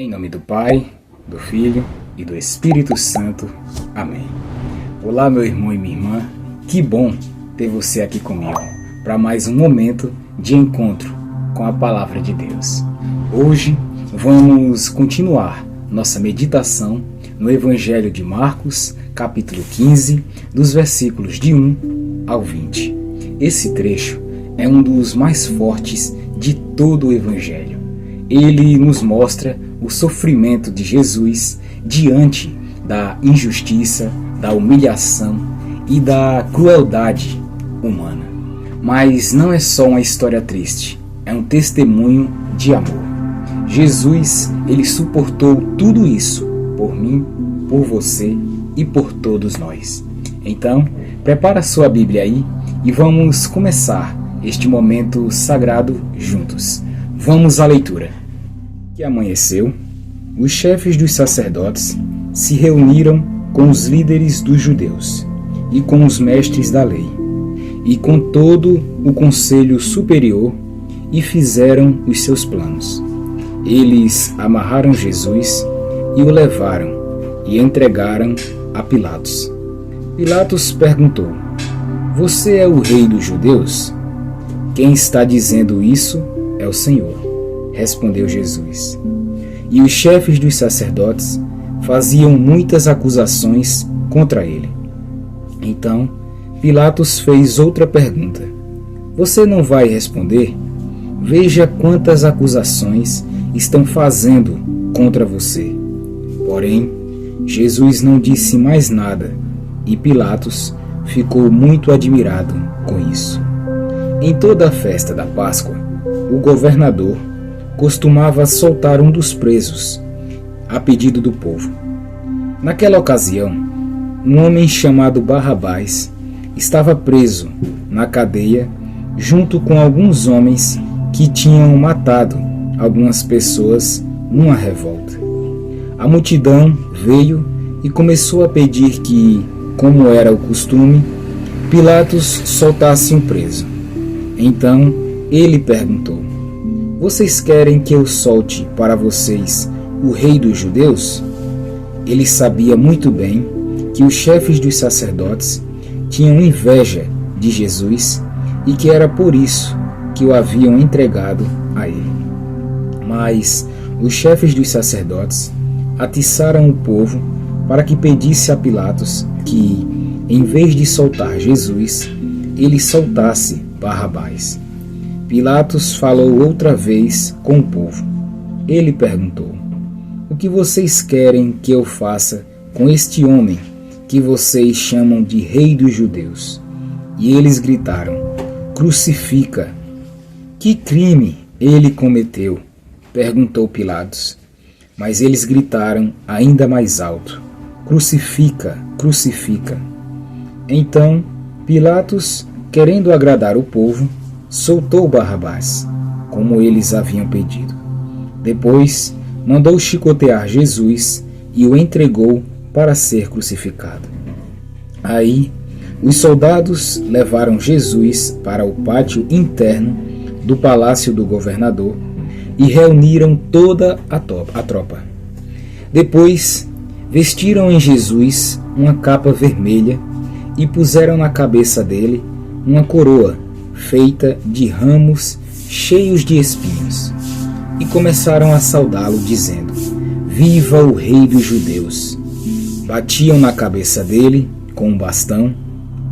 Em nome do Pai, do Filho e do Espírito Santo. Amém. Olá, meu irmão e minha irmã. Que bom ter você aqui comigo para mais um momento de encontro com a Palavra de Deus. Hoje vamos continuar nossa meditação no Evangelho de Marcos, capítulo 15, dos versículos de 1 ao 20. Esse trecho é um dos mais fortes de todo o Evangelho. Ele nos mostra o sofrimento de Jesus diante da injustiça, da humilhação e da crueldade humana. Mas não é só uma história triste, é um testemunho de amor. Jesus, ele suportou tudo isso por mim, por você e por todos nós. Então, prepara sua Bíblia aí e vamos começar este momento sagrado juntos. Vamos à leitura. Que amanheceu, os chefes dos sacerdotes se reuniram com os líderes dos judeus e com os mestres da lei e com todo o conselho superior e fizeram os seus planos. Eles amarraram Jesus e o levaram e entregaram a Pilatos. Pilatos perguntou: "Você é o rei dos judeus?" "Quem está dizendo isso é o Senhor", respondeu Jesus. E os chefes dos sacerdotes faziam muitas acusações contra ele. Então, Pilatos fez outra pergunta: "Você não vai responder? Veja quantas acusações estão fazendo contra você." Porém, Jesus não disse mais nada e Pilatos ficou muito admirado com isso. Em toda a festa da Páscoa, o governador costumava soltar um dos presos, a pedido do povo. Naquela ocasião, um homem chamado Barrabás estava preso na cadeia junto com alguns homens que tinham matado algumas pessoas numa revolta. A multidão veio e começou a pedir que, como era o costume, Pilatos soltasse um preso. Então ele perguntou: "Vocês querem que eu solte para vocês o rei dos judeus?" Ele sabia muito bem que os chefes dos sacerdotes tinham inveja de Jesus e que era por isso que o haviam entregado a ele. Mas os chefes dos sacerdotes atiçaram o povo para que pedisse a Pilatos que, em vez de soltar Jesus, ele soltasse Barrabás. Pilatos falou outra vez com o povo. Ele perguntou: "O que vocês querem que eu faça com este homem que vocês chamam de rei dos judeus?" E eles gritaram: "Crucifica!" "Que crime ele cometeu?" perguntou Pilatos. Mas eles gritaram ainda mais alto: "Crucifica! Crucifica!" Então Pilatos, querendo agradar o povo, soltou Barrabás, como eles haviam pedido. Depois mandou chicotear Jesus e o entregou para ser crucificado. Aí os soldados levaram Jesus para o pátio interno do palácio do governador e reuniram toda a tropa. Depois vestiram em Jesus uma capa vermelha e puseram na cabeça dele uma coroa feita de ramos cheios de espinhos, e começaram a saudá-lo, dizendo: "Viva o rei dos judeus!" Batiam na cabeça dele com um bastão,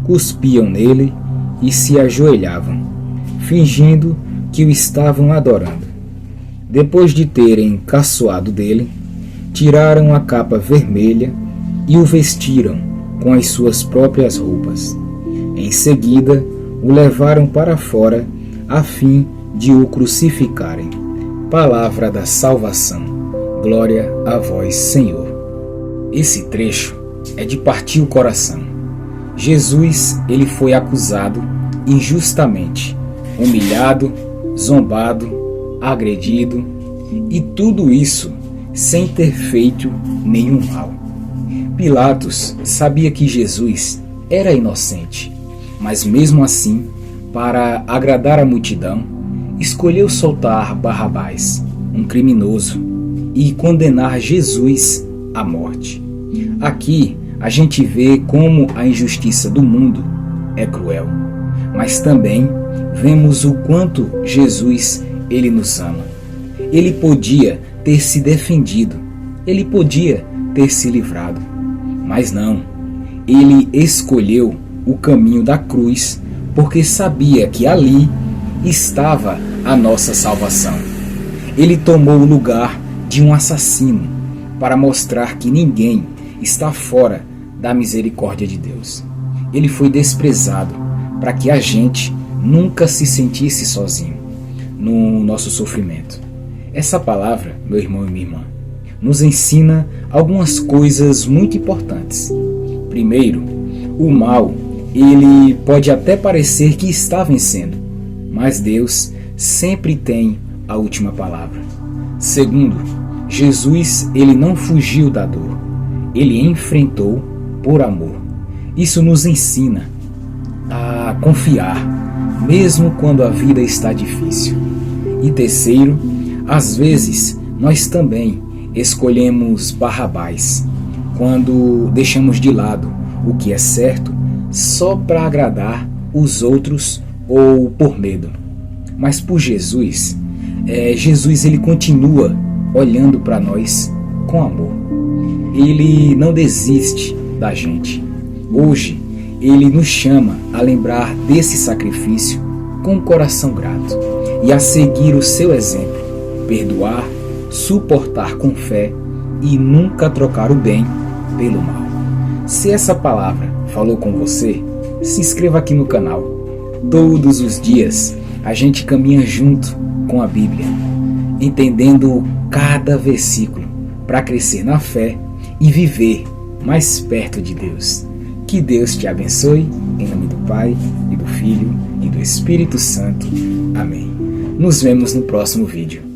cuspiam nele e se ajoelhavam, fingindo que o estavam adorando. Depois de terem caçoado dele, tiraram a capa vermelha e o vestiram com as suas próprias roupas. Em seguida, o levaram para fora a fim de o crucificarem. Palavra da salvação. Glória a vós, Senhor. Esse trecho é de partir o coração. Jesus, ele foi acusado injustamente, humilhado, zombado, agredido, e tudo isso sem ter feito nenhum mal. Pilatos sabia que Jesus era inocente, mas mesmo assim, para agradar a multidão, escolheu soltar Barrabás, um criminoso, e condenar Jesus à morte. Aqui a gente vê como a injustiça do mundo é cruel, mas também vemos o quanto Jesus, ele nos ama. Ele podia ter se defendido, ele podia ter se livrado, mas não. Ele escolheu o caminho da cruz porque sabia que ali estava a nossa salvação. Ele tomou o lugar de um assassino para mostrar que ninguém está fora da misericórdia de Deus. Ele foi desprezado para que a gente nunca se sentisse sozinho no nosso sofrimento. Essa palavra, meu irmão e minha irmã, nos ensina algumas coisas muito importantes. Primeiro, o mal, ele pode até parecer que está vencendo, mas Deus sempre tem a última palavra. Segundo, Jesus, ele não fugiu da dor, ele enfrentou por amor. Isso nos ensina a confiar, mesmo quando a vida está difícil. E terceiro, às vezes nós também escolhemos Barrabás, quando deixamos de lado o que é certo só para agradar os outros ou por medo. Mas por Jesus, Jesus ele continua olhando para nós com amor. Ele não desiste da gente. Hoje, ele nos chama a lembrar desse sacrifício com um coração grato e a seguir o seu exemplo, perdoar, suportar com fé e nunca trocar o bem pelo mal. Se essa palavra falou com você, se inscreva aqui no canal. Todos os dias a gente caminha junto com a Bíblia, entendendo cada versículo para crescer na fé e viver mais perto de Deus. Que Deus te abençoe, em nome do Pai, e do Filho, e do Espírito Santo. Amém. Nos vemos no próximo vídeo.